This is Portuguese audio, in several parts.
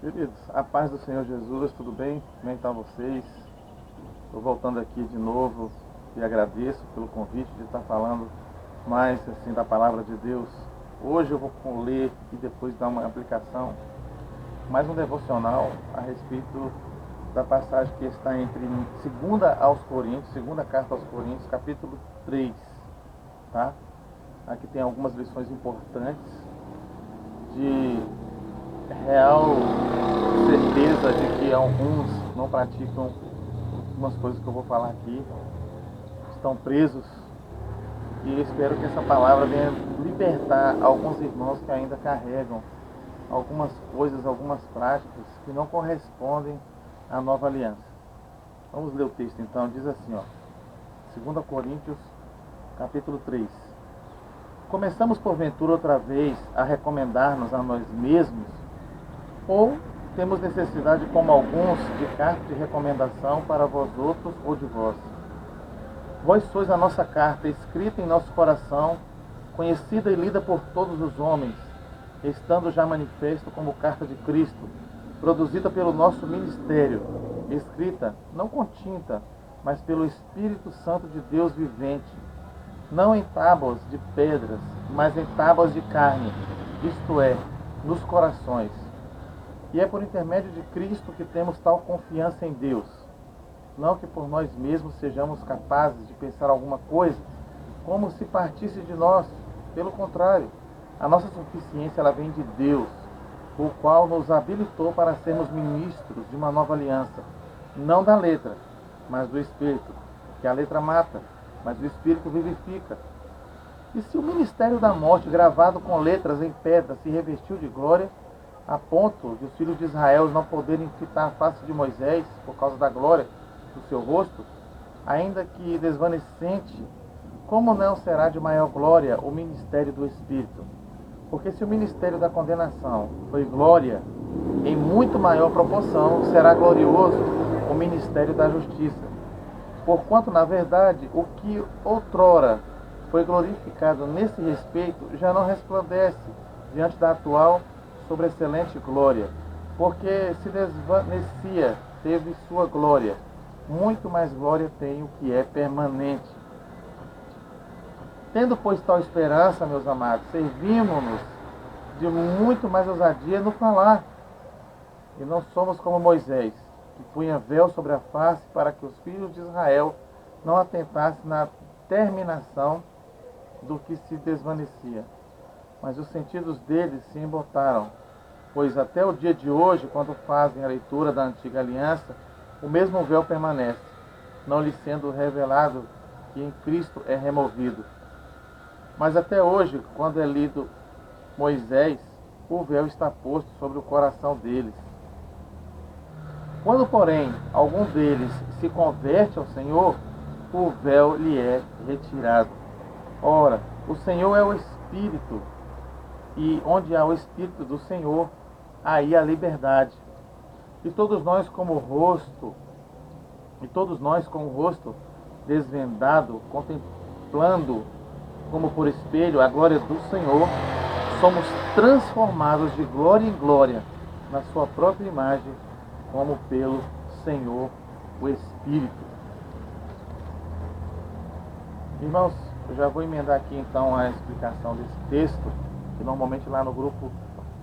Queridos, a paz do Senhor Jesus, tudo bem? Como é que estão vocês? Estou voltando aqui de novo e agradeço pelo convite de estar falando mais assim da palavra de Deus. Hoje eu vou ler e depois dar uma aplicação, mais um devocional a respeito da passagem que está entre 2 carta aos Coríntios, capítulo 3, tá? Aqui tem algumas lições importantes de real certeza de que alguns não praticam algumas coisas que eu vou falar aqui, estão presos, e espero que essa palavra venha libertar alguns irmãos que ainda carregam algumas coisas, algumas práticas que não correspondem à nova aliança. Vamos ler o texto então, diz assim, 2 Coríntios capítulo 3. Começamos porventura outra vez a recomendar-nos a nós mesmos, ou temos necessidade, como alguns, de carta de recomendação para vós outros ou de vós? Vós sois a nossa carta, escrita em nosso coração, conhecida e lida por todos os homens, estando já manifesto como carta de Cristo, produzida pelo nosso ministério, escrita não com tinta, mas pelo Espírito Santo de Deus vivente, não em tábuas de pedras, mas em tábuas de carne, isto é, nos corações. E é por intermédio de Cristo que temos tal confiança em Deus. Não que por nós mesmos sejamos capazes de pensar alguma coisa, como se partisse de nós. Pelo contrário, a nossa suficiência ela vem de Deus, o qual nos habilitou para sermos ministros de uma nova aliança, não da letra, mas do Espírito, que a letra mata, mas o Espírito vivifica. E se o ministério da morte, gravado com letras em pedra, se revestiu de glória, a ponto de os filhos de Israel não poderem fitar a face de Moisés por causa da glória do seu rosto, ainda que desvanecente, como não será de maior glória o ministério do Espírito? Porque se o ministério da condenação foi glória, em muito maior proporção será glorioso o ministério da justiça. Porquanto, na verdade, o que outrora foi glorificado nesse respeito já não resplandece diante da atual sobreexcelente glória, porque se desvanecia, teve sua glória. Muito mais glória tem o que é permanente. Tendo, pois, tal esperança, meus amados, servimos-nos de muito mais ousadia no falar, e não somos como Moisés, que punha véu sobre a face para que os filhos de Israel não atentassem na terminação do que se desvanecia. Mas os sentidos deles se embotaram, pois até o dia de hoje, quando fazem a leitura da antiga aliança, o mesmo véu permanece, não lhe sendo revelado que em Cristo é removido. Mas até hoje, quando é lido Moisés, o véu está posto sobre o coração deles. Quando, porém, algum deles se converte ao Senhor, o véu lhe é retirado. Ora, o Senhor é o Espírito, e onde há o Espírito do Senhor, aí há liberdade. E todos nós com o rosto desvendado, contemplando como por espelho a glória do Senhor, somos transformados de glória em glória na sua própria imagem, como pelo Senhor, o Espírito. Irmãos, eu já vou emendar aqui então a explicação desse texto, que normalmente lá no grupo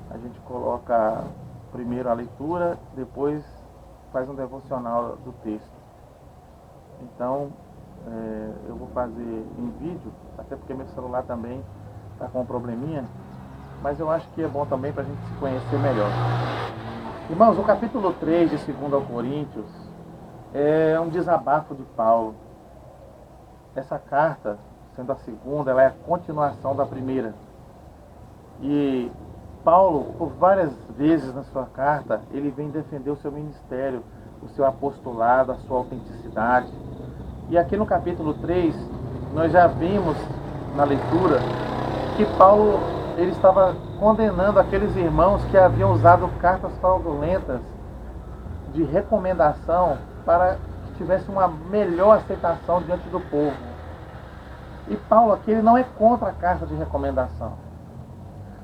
a gente coloca primeiro a leitura, depois faz um devocional do texto. Então, eu vou fazer em vídeo, até porque meu celular também está com um probleminha, mas eu acho que é bom também para a gente se conhecer melhor. Irmãos, o capítulo 3 de 2 Coríntios é um desabafo de Paulo. Essa carta, sendo a segunda, ela é a continuação da primeira. E Paulo, por várias vezes na sua carta, ele vem defender o seu ministério, o seu apostolado, a sua autenticidade. E aqui no capítulo 3, nós já vimos na leitura que Paulo ele estava condenando aqueles irmãos que haviam usado cartas fraudulentas de recomendação para que tivesse uma melhor aceitação diante do povo. E Paulo aqui ele não é contra a carta de recomendação,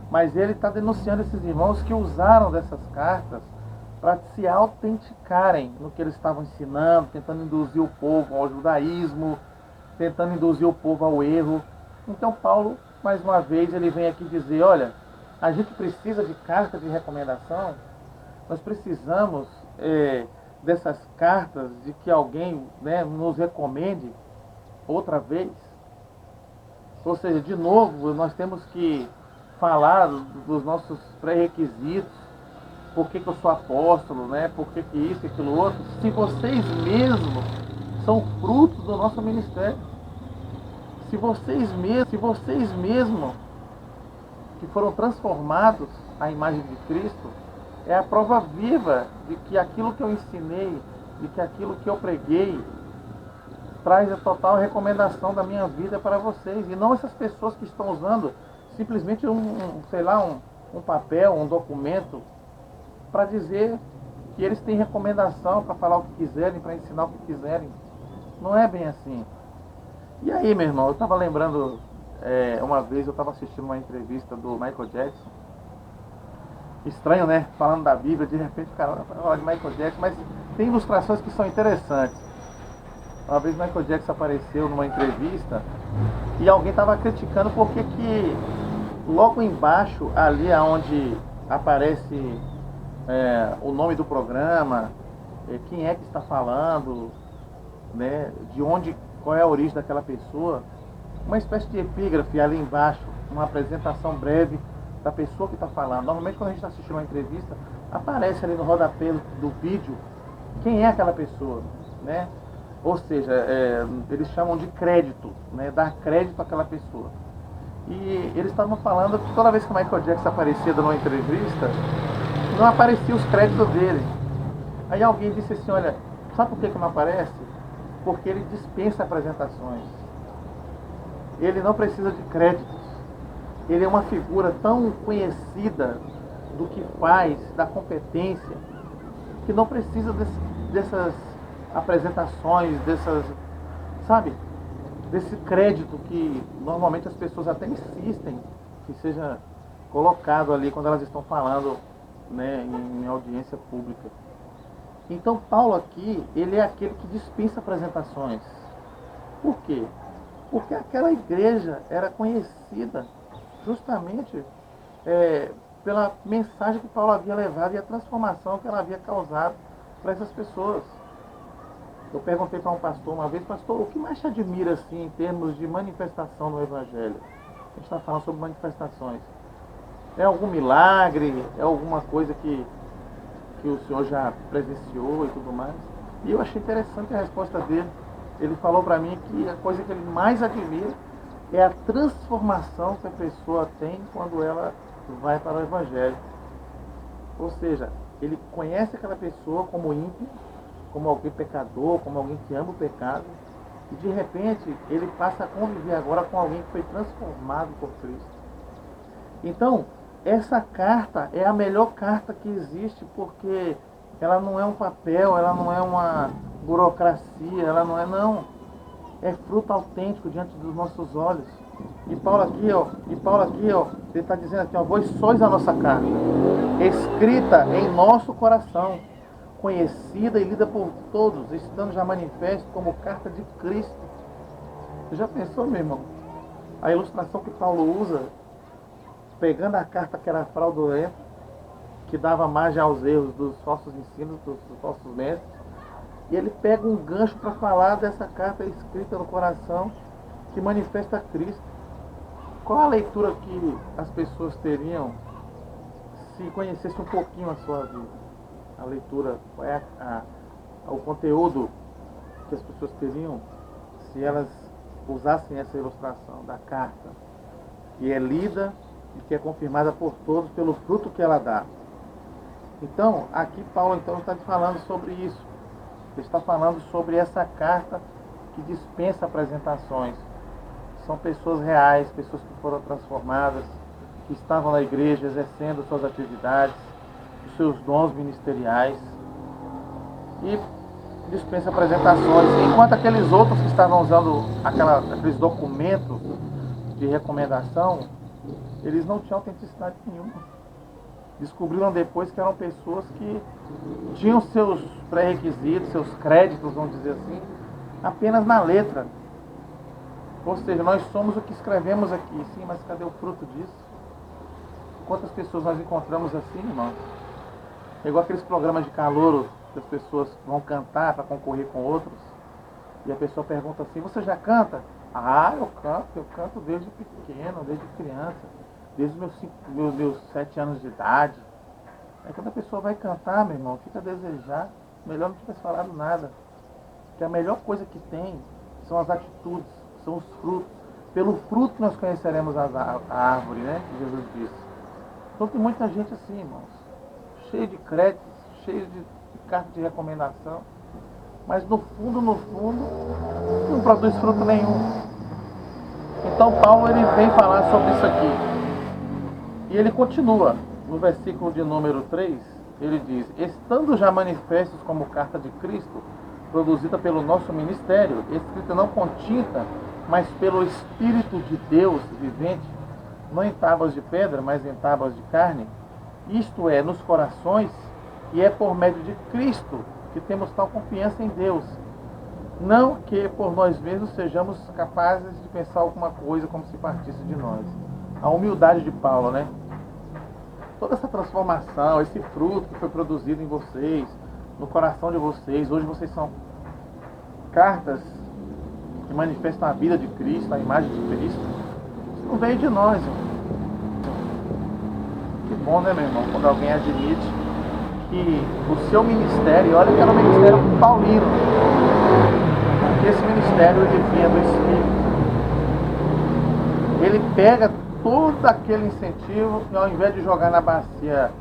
mas ele está denunciando esses irmãos que usaram dessas cartas para se autenticarem no que eles estavam ensinando, tentando induzir o povo ao judaísmo, tentando induzir o povo ao erro. Então Paulo, mais uma vez, ele vem aqui dizer, olha, a gente precisa de carta de recomendação, nós precisamos dessas cartas de que alguém, né, nos recomende outra vez. Ou seja, de novo, nós temos que falar dos nossos pré-requisitos, por que eu sou apóstolo, né? Por que isso e aquilo outro, se vocês mesmos são frutos do nosso ministério. Se vocês mesmos que foram transformados à imagem de Cristo, é a prova viva de que aquilo que eu ensinei, de que aquilo que eu preguei, traz a total recomendação da minha vida para vocês. E não essas pessoas que estão usando simplesmente um papel, um documento, para dizer que eles têm recomendação para falar o que quiserem, para ensinar o que quiserem. Não é bem assim. E aí, meu irmão, eu estava lembrando, uma vez eu estava assistindo uma entrevista do Michael Jackson. Estranho, né? Falando da Bíblia, de repente o cara fala de Michael Jackson, mas tem ilustrações que são interessantes. Uma vez Michael Jackson apareceu numa entrevista e alguém estava criticando porque que logo embaixo, ali onde aparece o nome do programa, quem é que está falando, né, de onde, qual é a origem daquela pessoa, uma espécie de epígrafe ali embaixo, uma apresentação breve da pessoa que está falando. Normalmente quando a gente está assistindo uma entrevista, aparece ali no rodapé do vídeo quem é aquela pessoa, né? Ou seja, eles chamam de crédito, né? Dar crédito àquela pessoa. E eles estavam falando que toda vez que o Michael Jackson aparecia numa entrevista, não aparecia os créditos dele. Aí alguém disse assim, olha, sabe por que não aparece? Porque ele dispensa apresentações. Ele não precisa de créditos. Ele é uma figura tão conhecida do que faz, da competência, que não precisa dessas apresentações, desse crédito que normalmente as pessoas até insistem que seja colocado ali quando elas estão falando, né, em audiência pública. Então Paulo aqui, ele é aquele que dispensa apresentações. Por quê? Porque aquela igreja era conhecida justamente pela mensagem que Paulo havia levado e a transformação que ela havia causado para essas pessoas. Eu perguntei para um pastor uma vez, pastor, o que mais te admira assim em termos de manifestação no Evangelho? A gente está falando sobre manifestações. É algum milagre? É alguma coisa que o senhor já presenciou e tudo mais? E eu achei interessante a resposta dele. Ele falou para mim que a coisa que ele mais admira é a transformação que a pessoa tem quando ela vai para o Evangelho. Ou seja, ele conhece aquela pessoa como ímpio, como alguém pecador, como alguém que ama o pecado, e de repente ele passa a conviver agora com alguém que foi transformado por Cristo. Então, essa carta é a melhor carta que existe, porque ela não é um papel, ela não é uma burocracia, ela não. É fruto autêntico diante dos nossos olhos. E Paulo aqui, ele está dizendo aqui, vós sois a nossa carta, escrita em nosso coração, conhecida e lida por todos, estando já manifesto como carta de Cristo. Você já pensou, meu irmão? A ilustração que Paulo usa, pegando a carta que era fraudulenta, que dava margem aos erros dos falsos ensinos, dos falsos mestres, e ele pega um gancho para falar dessa carta escrita no coração, que manifesta Cristo. Qual a leitura que as pessoas teriam se conhecessem um pouquinho a sua vida? A leitura, qual é o conteúdo que as pessoas teriam se elas usassem essa ilustração da carta, que é lida e que é confirmada por todos pelo fruto que ela dá. Então, aqui Paulo está falando sobre isso. Ele está falando sobre essa carta que dispensa apresentações. São pessoas reais, pessoas que foram transformadas, que estavam na igreja exercendo suas atividades, os seus dons ministeriais, e dispensa apresentações. Enquanto aqueles outros que estavam usando aqueles documentos de recomendação, eles não tinham autenticidade nenhuma. Descobriram depois que eram pessoas que tinham seus pré-requisitos, seus créditos, vamos dizer assim, apenas na letra. Ou seja, nós somos o que escrevemos aqui, sim, mas cadê o fruto disso? Quantas pessoas nós encontramos assim, irmãos? É igual aqueles programas de calouro que as pessoas vão cantar para concorrer com outros. E a pessoa pergunta assim, você já canta? Ah, eu canto desde pequeno, desde criança, desde os meus 7 anos de idade. Aí quando a pessoa vai cantar, meu irmão, fica a desejar, melhor não tivesse falado nada. Porque a melhor coisa que tem são as atitudes, são os frutos. Pelo fruto nós conheceremos a árvore, né? Que Jesus disse. Então tem muita gente assim, irmãos, cheio de créditos, cheio de cartas de recomendação, mas no fundo, não produz fruto nenhum. Então Paulo ele vem falar sobre isso aqui. E ele continua, no versículo de número 3, ele diz, estando já manifestos como carta de Cristo, produzida pelo nosso ministério, escrita não com tinta, mas pelo Espírito de Deus vivente, não em tábuas de pedra, mas em tábuas de carne, isto é, nos corações, e é por meio de Cristo que temos tal confiança em Deus. Não que por nós mesmos sejamos capazes de pensar alguma coisa como se partisse de nós. A humildade de Paulo, né? Toda essa transformação, esse fruto que foi produzido em vocês, no coração de vocês, hoje vocês são cartas que manifestam a vida de Cristo, a imagem de Cristo. Isso não veio de nós, irmão. Que bom, né, meu irmão, quando alguém admite que o seu ministério, olha que era um ministério paulino, porque esse ministério ele vinha do Espírito. Ele pega todo aquele incentivo e ao invés de jogar na bacia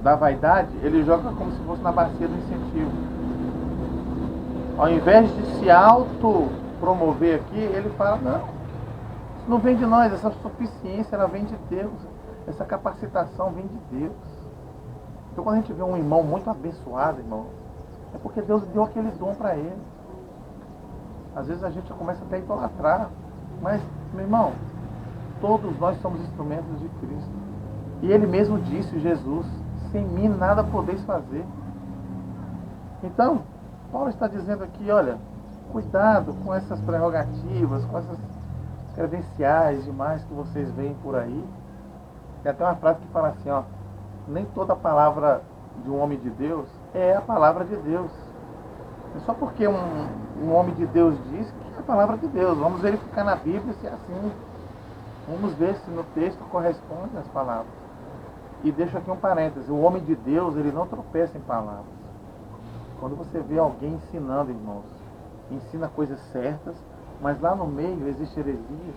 da vaidade, ele joga como se fosse na bacia do incentivo. Ao invés de se auto-promover aqui, ele fala, não, isso não vem de nós, essa suficiência ela vem de Deus. Essa capacitação vem de Deus. Então quando a gente vê um irmão muito abençoado, irmão, é porque Deus deu aquele dom para ele. Às vezes a gente começa até a idolatrar. Mas, meu irmão, todos nós somos instrumentos de Cristo. E ele mesmo disse, Jesus, sem mim nada podeis fazer. Então, Paulo está dizendo aqui, olha, cuidado com essas prerrogativas, com essas credenciais demais que vocês veem por aí. Tem até uma frase que fala assim, ó, nem toda palavra de um homem de Deus é a palavra de Deus. É só porque um homem de Deus diz que é a palavra de Deus. Vamos verificar na Bíblia se é assim. Vamos ver se no texto corresponde às palavras. E deixo aqui um parêntese, o homem de Deus, ele não tropeça em palavras. Quando você vê alguém ensinando, irmãos, ensina coisas certas, mas lá no meio existe heresias,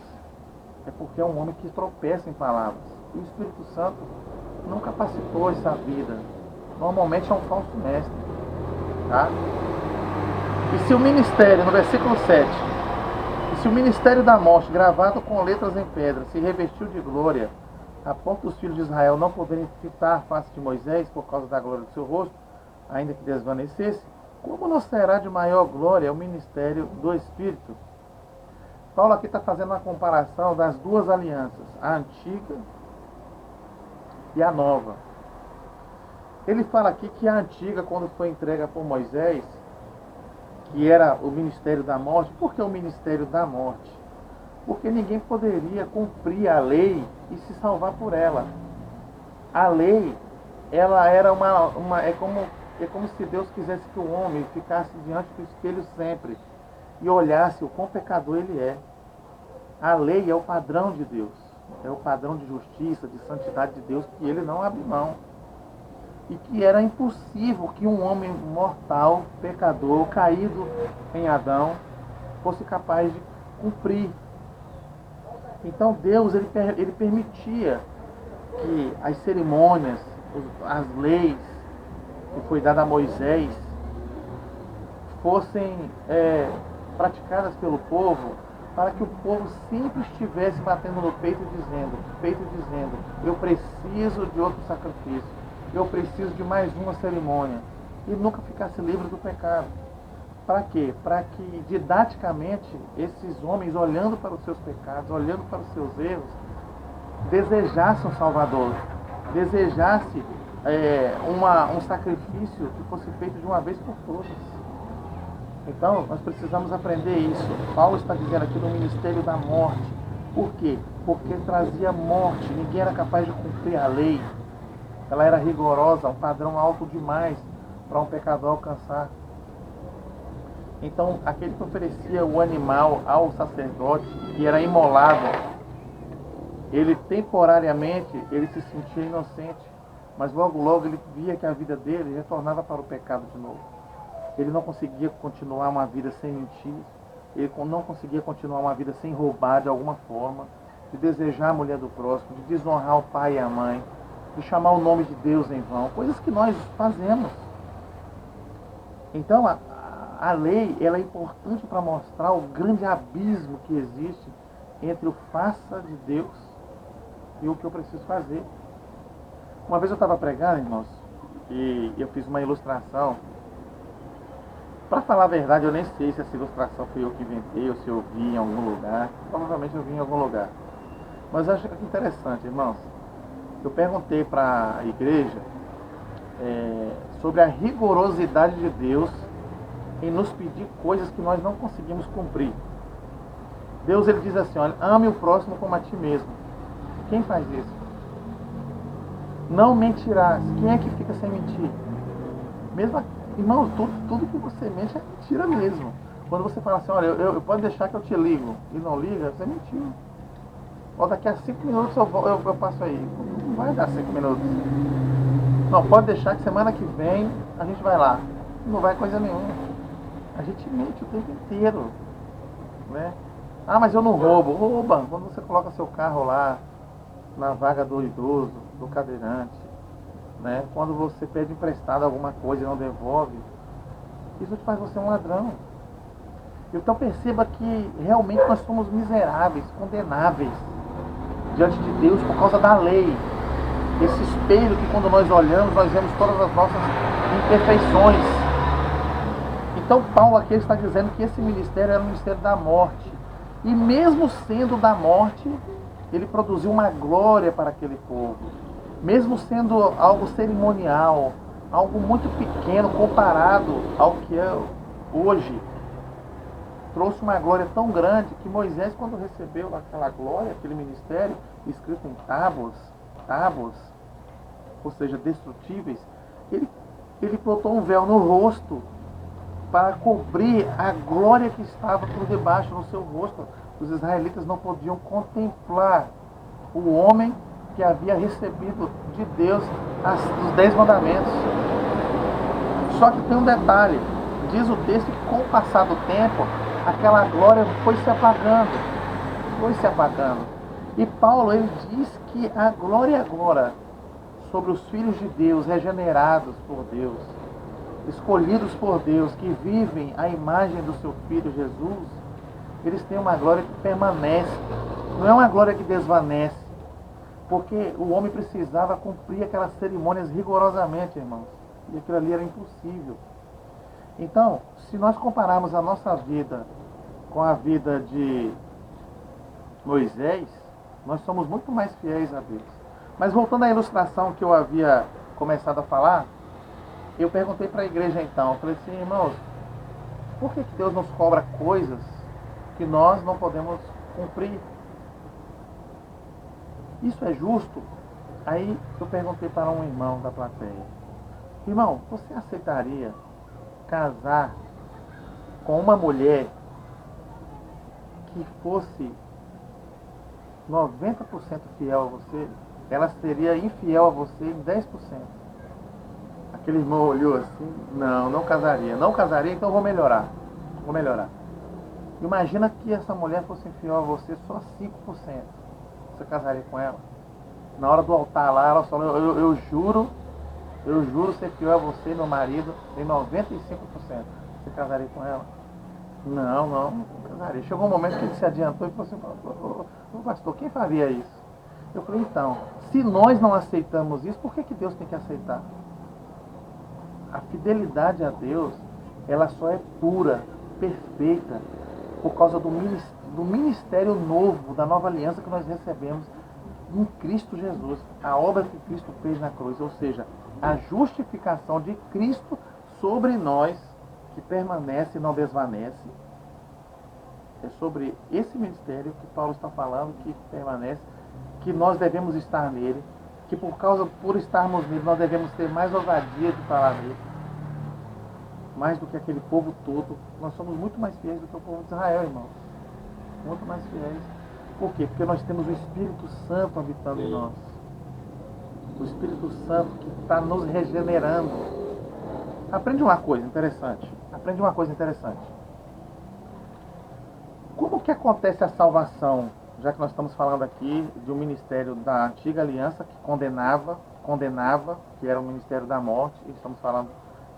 é porque é um homem que tropeça em palavras. E o Espírito Santo não capacitou essa vida. Normalmente é um falso mestre. Tá? E se o ministério, no versículo 7, e se o ministério da morte, gravado com letras em pedra, se revestiu de glória, a ponto dos filhos de Israel não poderem fitar a face de Moisés por causa da glória do seu rosto, ainda que desvanecesse, como não será de maior glória o ministério do Espírito? Paulo aqui está fazendo uma comparação das duas alianças, a antiga e a nova. Ele fala aqui que a antiga, quando foi entregue por Moisés, que era o ministério da morte. Por que o ministério da morte? Porque ninguém poderia cumprir a lei e se salvar por ela. A lei, ela era é como se Deus quisesse que o homem ficasse diante do espelho sempre e olhasse o quão pecador ele é. A lei é o padrão de Deus, é o padrão de justiça, de santidade de Deus, que ele não abre mão. E que era impossível que um homem mortal, pecador, caído em Adão, fosse capaz de cumprir. Então Deus, ele permitia que as cerimônias, as leis que foi dada a Moisés, fossem praticadas pelo povo, para que o povo sempre estivesse batendo no peito dizendo, eu preciso de outro sacrifício, eu preciso de mais uma cerimônia, e nunca ficasse livre do pecado. Para quê? Para que didaticamente esses homens, olhando para os seus pecados, olhando para os seus erros, desejasse um Salvador, desejasse um sacrifício que fosse feito de uma vez por todas. Então, nós precisamos aprender isso. Paulo está dizendo aqui no ministério da morte. Por quê? Porque trazia morte. Ninguém era capaz de cumprir a lei. Ela era rigorosa, um padrão alto demais para um pecador alcançar. Então, aquele que oferecia o animal ao sacerdote, que era imolado, ele temporariamente ele se sentia inocente, mas logo ele via que a vida dele retornava para o pecado de novo. Ele não conseguia continuar uma vida sem mentir, ele não conseguia continuar uma vida sem roubar de alguma forma, de desejar a mulher do próximo, de desonrar o pai e a mãe, de chamar o nome de Deus em vão, coisas que nós fazemos. Então a lei ela é importante para mostrar o grande abismo que existe entre o faça de Deus e o que eu preciso fazer. Uma vez eu estava pregando, irmãos, e eu fiz uma ilustração. Para falar a verdade, eu nem sei se essa ilustração foi eu que inventei ou se eu vi em algum lugar. Provavelmente eu vi em algum lugar. Mas eu acho interessante, irmãos. Eu perguntei para a igreja sobre a rigorosidade de Deus em nos pedir coisas que nós não conseguimos cumprir. Deus ele diz assim, olha, ame o próximo como a ti mesmo. Quem faz isso? Não mentirás. Quem é que fica sem mentir? Mesmo, irmão, tudo que você mente é mentira mesmo. Quando você fala assim, olha, eu pode deixar que eu te ligo e não liga, você mentiu. Ó, daqui a 5 minutos eu passo aí. Não vai dar 5 minutos. Não, pode deixar que semana que vem a gente vai lá. Não vai coisa nenhuma. A gente mente o tempo inteiro, né? Ah, mas eu não roubo. Rouba. Quando você coloca seu carro lá na vaga do idoso, do cadeirante, né? Quando você pede emprestado alguma coisa e não devolve, isso faz você um ladrão. Então perceba que realmente nós somos miseráveis, condenáveis diante de Deus por causa da lei. Esse espelho que quando nós olhamos, nós vemos todas as nossas imperfeições. Então Paulo aqui está dizendo que esse ministério era o ministério da morte. E mesmo sendo da morte, ele produziu uma glória para aquele povo. Mesmo sendo algo cerimonial, algo muito pequeno comparado ao que é hoje, trouxe uma glória tão grande que Moisés, quando recebeu aquela glória, aquele ministério, escrito em tábuas, ou seja, destrutíveis, ele botou um véu no rosto para cobrir a glória que estava por debaixo no seu rosto. Os israelitas não podiam contemplar o homem que havia recebido de Deus os 10 mandamentos. Só que tem um detalhe, diz o texto que com o passar do tempo, aquela glória foi se apagando. E Paulo, ele diz que a glória agora sobre os filhos de Deus, regenerados por Deus, escolhidos por Deus, que vivem a imagem do seu Filho Jesus, eles têm uma glória que permanece, não é uma glória que desvanece, porque o homem precisava cumprir aquelas cerimônias rigorosamente, irmãos, e aquilo ali era impossível. Então, se nós compararmos a nossa vida com a vida de Moisés, nós somos muito mais fiéis a Deus. Mas voltando à ilustração que eu havia começado a falar, eu perguntei para a igreja então, eu falei assim, irmãos, por que Deus nos cobra coisas que nós não podemos cumprir? Isso é justo? Aí eu perguntei para um irmão da plateia, irmão, você aceitaria casar com uma mulher que fosse 90% fiel a você? Ela seria infiel a você em 10%. Aquele irmão olhou assim, não casaria. Não casaria, então vou melhorar. Imagina que essa mulher fosse infiel a você só 5%. Você casaria com ela? Na hora do altar lá, ela falou, eu juro ser fiel a você, meu marido, em 95%. Você casaria com ela? Não casaria. Chegou um momento que ele se adiantou e falou assim, pastor, quem faria isso? Eu falei, então, se nós não aceitamos isso, por que Deus tem que aceitar? A fidelidade a Deus, ela só é pura, perfeita, por causa do ministério novo, da nova aliança que nós recebemos em Cristo Jesus, a obra que Cristo fez na cruz, ou seja, a justificação de Cristo sobre nós, que permanece e não desvanece. É sobre esse ministério que Paulo está falando, que permanece, que nós devemos estar nele, que por estarmos nele, nós devemos ter mais ousadia de falar nele, mais do que aquele povo todo. Nós somos muito mais fiéis do que o povo de Israel, irmãos. Muito mais fiéis. Por quê? Porque nós temos o Espírito Santo habitando em nós. O Espírito Santo que está nos regenerando. Aprende uma coisa interessante. Como que acontece a salvação? Já que nós estamos falando aqui de um ministério da antiga aliança que condenava, que era o ministério da morte, e estamos falando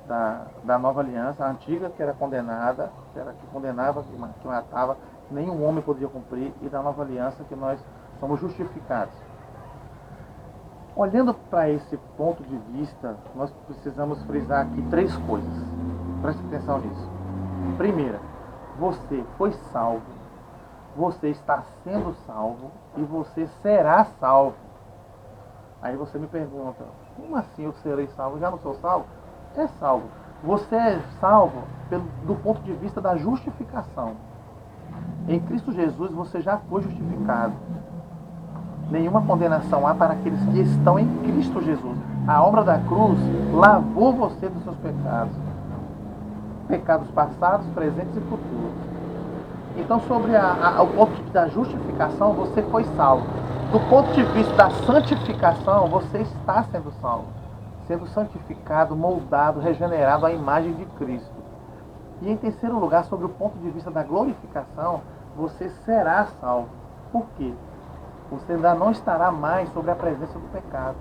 da nova aliança, a antiga que era condenada, que condenava, que matava, que nenhum homem podia cumprir, e da nova aliança que nós somos justificados. Olhando para esse ponto de vista, nós precisamos frisar aqui 3 coisas. Preste atenção nisso. Primeira, você foi salvo, você está sendo salvo e você será salvo. Aí você me pergunta, como assim eu serei salvo? Eu já não sou salvo? É salvo. Você é salvo do ponto de vista da justificação. Em Cristo Jesus você já foi justificado. Nenhuma condenação há para aqueles que estão em Cristo Jesus. A obra da cruz lavou você dos seus pecados. Pecados passados, presentes e futuros. Então, sobre o ponto de vista da justificação, você foi salvo. Do ponto de vista da santificação, você está sendo salvo. Sendo santificado, moldado, regenerado à imagem de Cristo. E em terceiro lugar, sobre o ponto de vista da glorificação, você será salvo. Por quê? Você ainda não estará mais sobre a presença do pecado.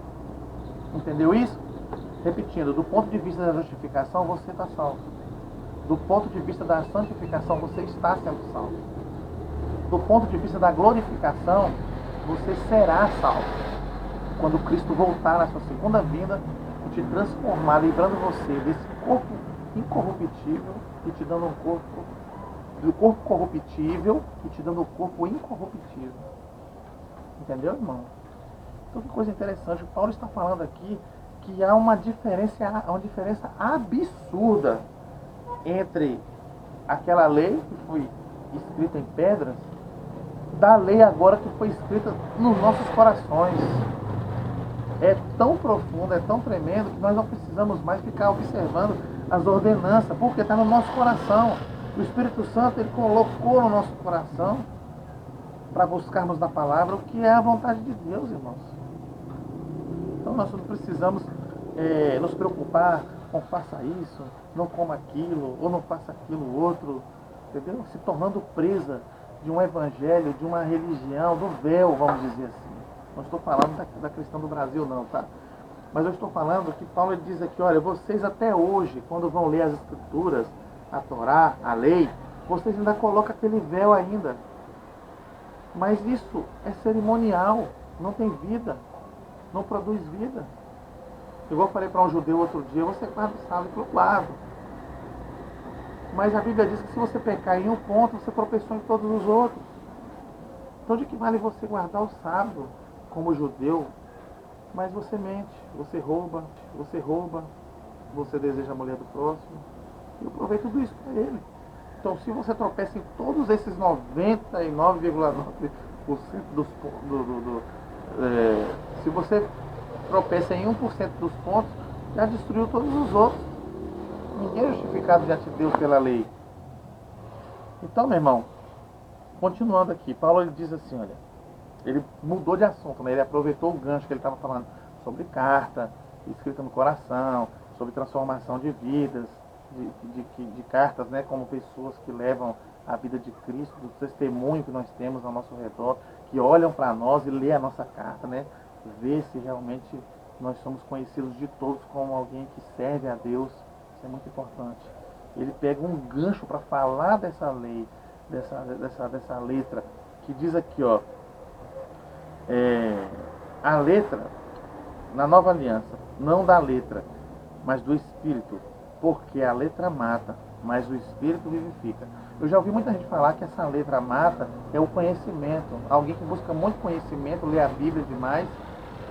Entendeu isso? Repetindo, do ponto de vista da justificação, você está salvo. Do ponto de vista da santificação, você está sendo salvo. Do ponto de vista da glorificação, você será salvo. Quando Cristo voltar na sua segunda vinda, e te transformar, livrando você desse corpo incorruptível e te dando um corpo do corpo corruptível e te dando o corpo incorruptível. Entendeu, irmão? Então, que coisa interessante. O Paulo está falando aqui que há uma diferença absurda entre aquela lei que foi escrita em pedras, da lei agora que foi escrita nos nossos corações. É tão profundo, é tão tremendo, que nós não precisamos mais ficar observando as ordenanças, porque está no nosso coração. O Espírito Santo, ele colocou no nosso coração para buscarmos na palavra o que é a vontade de Deus, irmãos. Então nós não precisamos nos preocupar com faça isso, não coma aquilo, ou não faça aquilo outro, entendeu? Se tornando presa de um evangelho, de uma religião, do véu, vamos dizer assim. Não estou falando da questão do Brasil não, tá? Mas eu estou falando que Paulo diz aqui, olha, vocês até hoje, quando vão ler as Escrituras, a Torá, a lei, vocês ainda colocam aquele véu ainda. Mas isso é cerimonial, não tem vida, não produz vida. Igual eu falei para um judeu outro dia, você guarda o sábado para o lado. Mas a Bíblia diz que se você pecar em um ponto, você tropeçou em todos os outros. Então de que vale você guardar o sábado como judeu, mas você mente, você rouba, você deseja a mulher do próximo, e eu provei tudo isso para ele. Então se você tropeça em todos esses 99,9% se você tropeça em 1% dos pontos, já destruiu todos os outros. Ninguém é justificado diante de Deus pela lei. Então, meu irmão, continuando aqui, Paulo ele diz assim, olha, ele mudou de assunto, né? Ele aproveitou o gancho que ele estava falando sobre carta, escrita no coração, sobre transformação de vidas, de cartas, né? Como pessoas que levam a vida de Cristo, do testemunho que nós temos ao nosso redor, que olham para nós e lê a nossa carta, né? Ver se realmente nós somos conhecidos de todos como alguém que serve a Deus. Isso é muito importante. Ele pega um gancho para falar dessa lei, dessa letra, que diz aqui, ó, a letra, na nova aliança, não da letra, mas do Espírito, porque a letra mata, mas o Espírito vivifica. Eu já ouvi muita gente falar que essa letra mata é o conhecimento. Alguém que busca muito conhecimento, lê a Bíblia demais,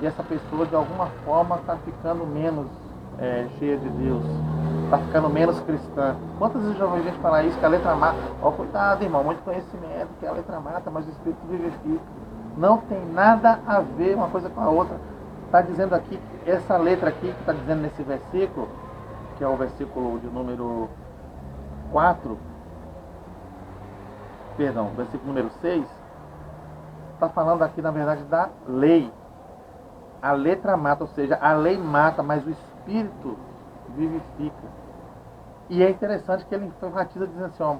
e essa pessoa de alguma forma está ficando menos cheia de Deus, está ficando menos cristã. Quantas vezes eu já ouvi gente falar isso, que a letra mata? Ó, cuidado, irmão, muito conhecimento, que a letra mata, mas o Espírito vivifica. Não tem nada a ver uma coisa com a outra. Está dizendo aqui, essa letra aqui que está dizendo nesse versículo, que é o versículo de número 4, perdão, versículo número 6, está falando aqui, na verdade, da lei. A letra mata, ou seja, a lei mata, mas o Espírito vivifica. E é interessante que ele enfatiza dizendo assim, ó,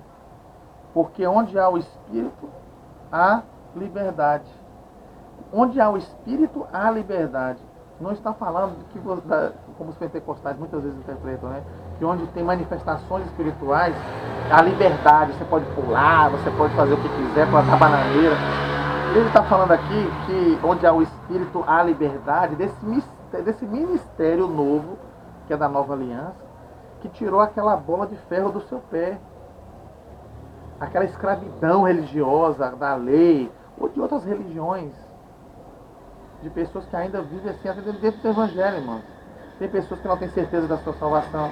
porque onde há o Espírito, há liberdade. Onde há o Espírito, há liberdade. Não está falando de que, como os pentecostais muitas vezes interpretam, né? Que onde tem manifestações espirituais, há liberdade. Você pode pular, você pode fazer o que quiser, plantar bananeira. Ele está falando aqui que onde há o Espírito, há liberdade desse ministério novo, que é da nova aliança, que tirou aquela bola de ferro do seu pé. Aquela escravidão religiosa da lei, ou de outras religiões, de pessoas que ainda vivem assim, até dentro do Evangelho, irmãos. Tem pessoas que não têm certeza da sua salvação,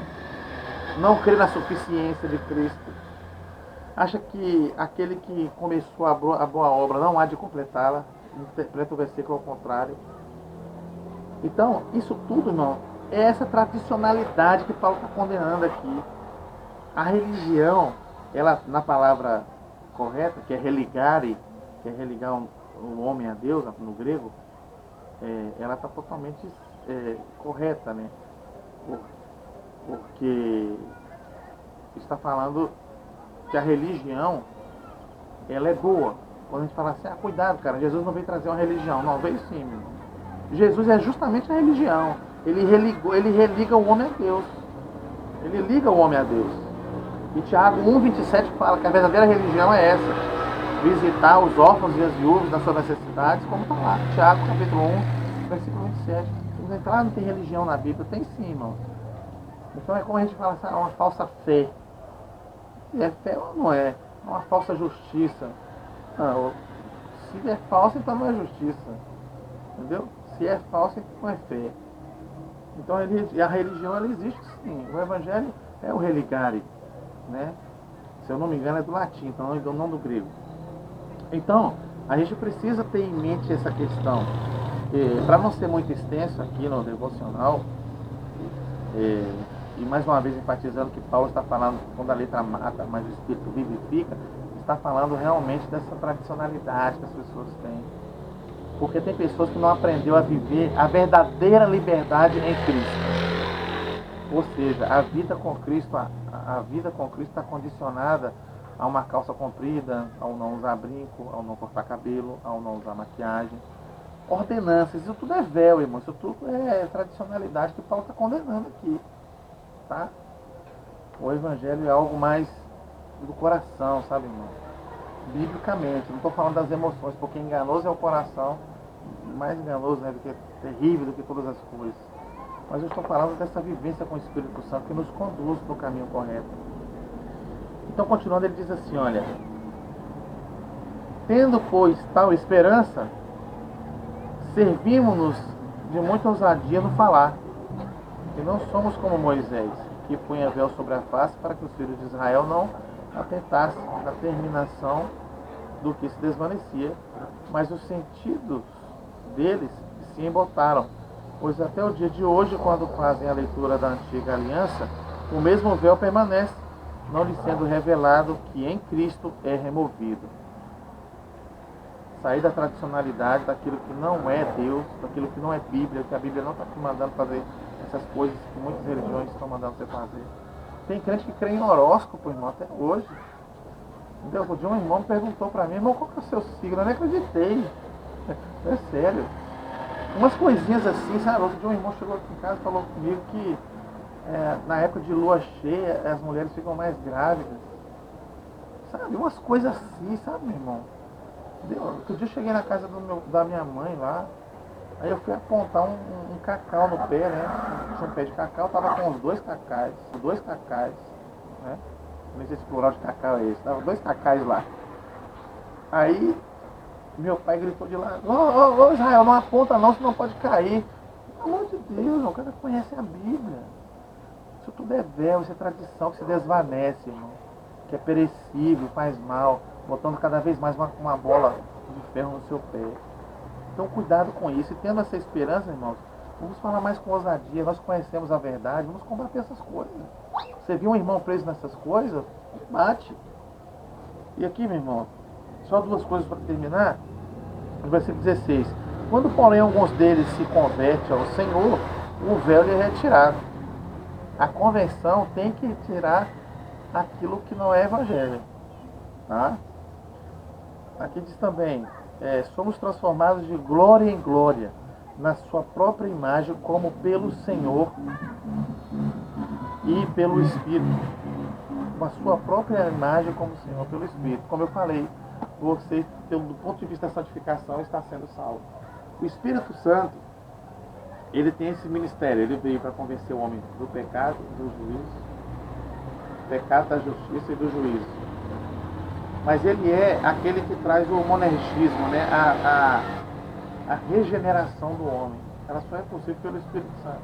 não crê na suficiência de Cristo, acha que aquele que começou a boa obra não há de completá-la, interpreta o versículo ao contrário. Então, isso tudo, irmão, é essa tradicionalidade que Paulo está condenando aqui. A religião, ela, na palavra correta, que é religare, que é religar o homem a Deus, no grego, ela está totalmente correta, né? Porque está falando que a religião, ela é boa. Quando a gente fala assim, cuidado, cara, Jesus não veio trazer uma religião. Não, veio sim, meu irmão. Jesus é justamente a religião. Ele religa o homem a Deus. Ele liga o homem a Deus. E Tiago 1,27 fala que a verdadeira religião é essa: visitar os órfãos e as viúvas nas suas necessidades, como está lá, Tiago capítulo 1, versículo 27. Não tem religião na Bíblia? Tem sim, irmão. Então é como a gente fala assim, uma falsa fé. É fé ou não é? É uma falsa justiça. Não, se é falsa, então não é justiça. Entendeu? Se é falsa, então não é fé. Então a religião, ela existe sim. O Evangelho é o religare, né? Se eu não me engano é do latim, então não do grego. Então, a gente precisa ter em mente essa questão. Para não ser muito extenso aqui no devocional, e mais uma vez enfatizando que Paulo está falando, quando a letra mata, mas o Espírito vivifica, está falando realmente dessa tradicionalidade que as pessoas têm. Porque tem pessoas que não aprenderam a viver a verdadeira liberdade em Cristo. Ou seja, a vida com Cristo, a vida com Cristo está condicionada a uma calça comprida, ao não usar brinco, ao não cortar cabelo, ao não usar maquiagem. Ordenanças, isso tudo é véu, irmão, isso tudo é tradicionalidade que Paulo está condenando aqui. Tá? O Evangelho é algo mais do coração, sabe, irmão? Biblicamente, não estou falando das emoções, porque enganoso é o coração, mais enganoso, né, do que terrível do que todas as coisas. Mas eu estou falando dessa vivência com o Espírito Santo que nos conduz no caminho correto. Então, continuando, ele diz assim, olha: tendo, pois, tal esperança, servimos-nos de muita ousadia no falar, e não somos como Moisés, que punha véu sobre a face para que os filhos de Israel não atentassem à terminação do que se desvanecia, mas os sentidos deles se embotaram, pois até o dia de hoje, quando fazem a leitura da antiga aliança, o mesmo véu permanece, não lhe sendo revelado que em Cristo é removido. Sair da tradicionalidade, daquilo que não é Deus, daquilo que não é Bíblia, que a Bíblia não está te mandando fazer essas coisas que muitas religiões estão mandando você fazer. Tem crente que crê em horóscopo, irmão, até hoje. Entendeu? Um dia um irmão me perguntou para mim: irmão, qual que é o seu signo? Eu nem acreditei. É sério. Umas coisinhas assim, sabe? Outro dia um irmão chegou aqui em casa e falou comigo que na época de lua cheia as mulheres ficam mais grávidas. Sabe? Umas coisas assim, sabe, meu irmão? Entendeu? Outro dia eu cheguei na casa da minha mãe lá. Aí eu fui apontar um cacau no pé, né? Tinha um pé de cacau, tava com os dois cacais, né? nem sei se plural de cacau é esse, estavam 2 cacais lá. Aí meu pai gritou de lá, ô Israel, não aponta não, senão pode cair. Pelo amor de Deus, o cara conhece a Bíblia. Isso tudo é véu, isso é tradição que se desvanece, irmão. Que é perecível, faz mal, botando cada vez mais uma bola de ferro no seu pé. Então cuidado com isso. E tendo essa esperança, irmãos, vamos falar mais com ousadia. Nós conhecemos a verdade, vamos combater essas coisas. Você viu um irmão preso nessas coisas? Bate. E aqui, meu irmão, só 2 coisas para terminar. No versículo 16. Quando, porém, alguns deles se convertem ao Senhor, o véu lhe é retirado. A conversão tem que tirar aquilo que não é evangelho. Tá? Aqui diz também, somos transformados de glória em glória, na sua própria imagem, como pelo Senhor e pelo Espírito. Na sua própria imagem, como o Senhor, pelo Espírito. Como eu falei, você, do ponto de vista da santificação, está sendo salvo. O Espírito Santo, ele tem esse ministério. Ele veio para convencer o homem do pecado, do juízo, do pecado, da justiça e do juízo. Mas ele é aquele que traz o monergismo, né? A regeneração do homem. Ela só é possível pelo Espírito Santo.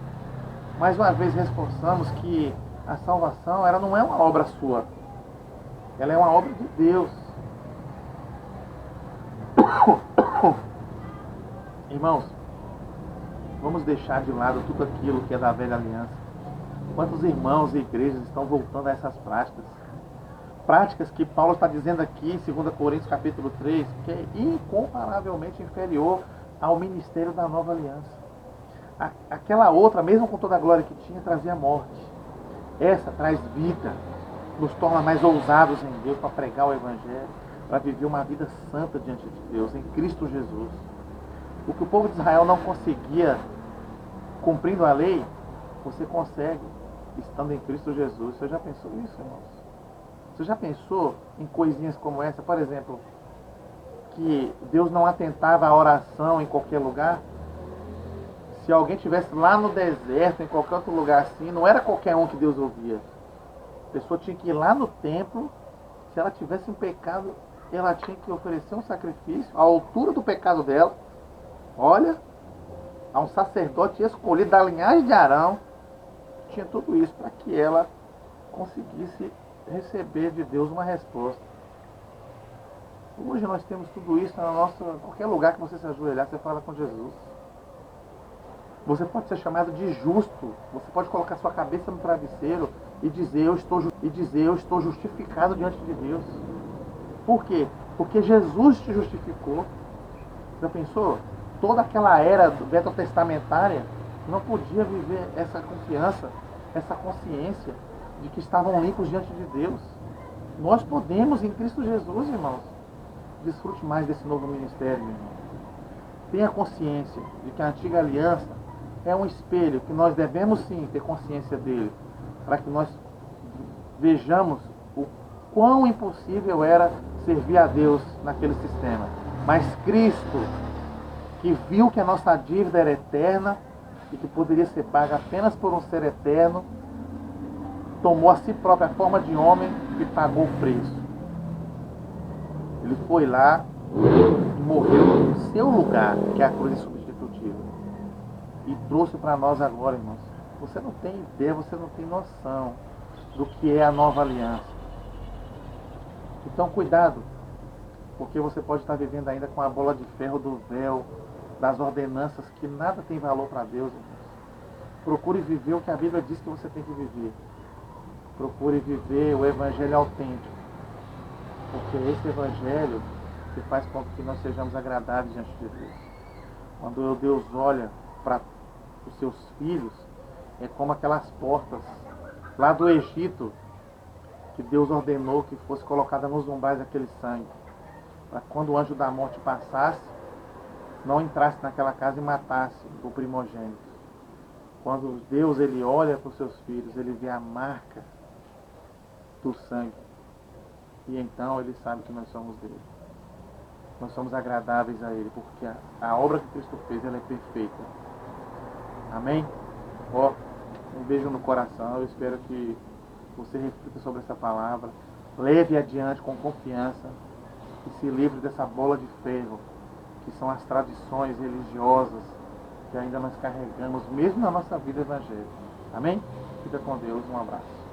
Mais uma vez reforçamos que a salvação, ela não é uma obra sua. Ela é uma obra de Deus. Irmãos, vamos deixar de lado tudo aquilo que é da velha aliança. Quantos irmãos e igrejas estão voltando a essas práticas? Práticas que Paulo está dizendo aqui em 2 Coríntios capítulo 3, que é incomparavelmente inferior ao ministério da nova aliança. Aquela outra, mesmo com toda a glória que tinha, trazia morte. Essa traz vida, nos torna mais ousados em Deus para pregar o Evangelho, para viver uma vida santa diante de Deus, em Cristo Jesus. O que o povo de Israel não conseguia cumprindo a lei, você consegue estando em Cristo Jesus. Você já pensou nisso, irmãos? Você já pensou em coisinhas como essa? Por exemplo, que Deus não atentava à oração em qualquer lugar? Se alguém estivesse lá no deserto, em qualquer outro lugar assim, não era qualquer um que Deus ouvia. A pessoa tinha que ir lá no templo. Se ela tivesse um pecado, ela tinha que oferecer um sacrifício à altura do pecado dela. Olha, a um sacerdote escolhido da linhagem de Arão. Tinha tudo isso para que ela conseguisse receber de Deus uma resposta. Hoje nós temos tudo isso na nossa... Qualquer lugar que você se ajoelhar, você fala com Jesus. Você pode ser chamado de justo. Você pode colocar sua cabeça no travesseiro e dizer eu estou justificado diante de Deus. Por quê? Porque Jesus te justificou. Já pensou? Toda aquela era veterotestamentária não podia viver essa confiança, essa consciência de que estavam limpos diante de Deus. Nós podemos em Cristo Jesus, irmãos. Desfrute mais desse novo ministério, meu irmão. Tenha consciência de que a antiga aliança é um espelho que nós devemos sim ter consciência dele, para que nós vejamos o quão impossível era servir a Deus naquele sistema. Mas Cristo, que viu que a nossa dívida era eterna e que poderia ser paga apenas por um ser eterno, tomou a si própria forma de homem e pagou o preço. Ele foi lá e morreu no seu lugar, que é a cruz substitutiva. E trouxe para nós agora, irmãos. Você não tem ideia, você não tem noção do que é a nova aliança. Então cuidado, porque você pode estar vivendo ainda com a bola de ferro do véu, das ordenanças, que nada tem valor para Deus, irmãos. Procure viver o que a Bíblia diz que você tem que viver. Procure viver o Evangelho autêntico. Porque é esse Evangelho que faz com que nós sejamos agradáveis diante de Deus. Quando Deus olha para os seus filhos, é como aquelas portas lá do Egito, que Deus ordenou que fosse colocada nos umbrais daquele sangue, para quando o anjo da morte passasse, não entrasse naquela casa e matasse o primogênito. Quando Deus ele olha para os seus filhos, ele vê a marca do sangue. E então ele sabe que nós somos dele. Nós somos agradáveis a ele, porque a obra que Cristo fez, ela é perfeita. Amém? Um beijo no coração. Eu espero que você reflita sobre essa palavra, leve adiante com confiança e se livre dessa bola de ferro, que são as tradições religiosas que ainda nós carregamos, mesmo na nossa vida evangélica. Amém? Fica com Deus, um abraço.